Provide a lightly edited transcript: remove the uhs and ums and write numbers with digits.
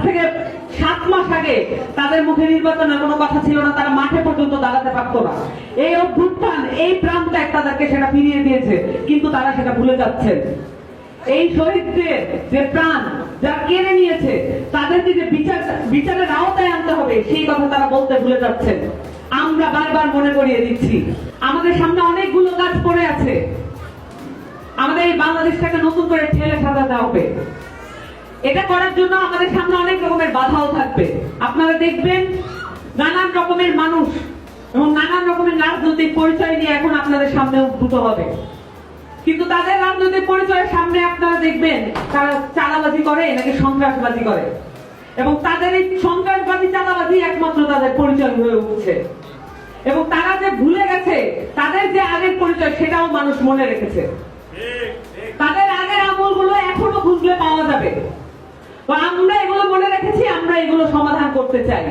থেকে 7 মাস আগে তাদের মুখে নির্বাচনের কোনো কথা ছিল না, তারা মাঠে পর্যন্ত দাঁড়াতে পারতো না। এই অভ্যুত্থান, এই প্রাণত্যাগ তাদেরকে সেটা ফিরিয়ে দিয়েছে, কিন্তু তারা সেটা ভুলে যাচ্ছেন। এই শহীদদের যে প্রাণ যারা কেড়ে নিয়েছে, তাদেরকে যে বিচারের আওতায় আনতে হবে, সেই কথা তারা বলতে ভুলে যাচ্ছেন। আমরা বারবার মনে করিয়ে দিচ্ছি, আমাদের সামনে অনেকগুলো কাজ পড়ে আছে। আমাদের এই বাংলাদেশটাকে নতুন করে ঠেলে সাজাতে হবে। এটা করার জন্য আমাদের সামনে অনেক রকমের বাধাও থাকবে। আপনারা দেখবেন নানান রকমের মানুষ এবং নানান রকমের রাজনৈতিক পরিচয় নিয়ে এখন আপনাদের সামনে উদ্ভূত হবে, কিন্তু তাদের রাজনৈতিক পরিচয়ের সামনে আপনারা দেখবেন তারা চাঁদাবাজি করে নাকি সন্ত্রাসবাজি করে, এবং তাদের এই সন্ত্রাসবাদী চাঁদাবাজি একমাত্র তাদের পরিচয় হয়ে উঠছে। এবং তারা যে ভুলে গেছে তাদের যে আগের পরিচয়, সেটাও মানুষ মনে রেখেছে। তাদের আগের আমলগুলো এখনো খুঁজলে পাওয়া যাবে। তো আমরা এগুলো মনে রেখেছি, আমরা এগুলো সমাধান করতে চাই।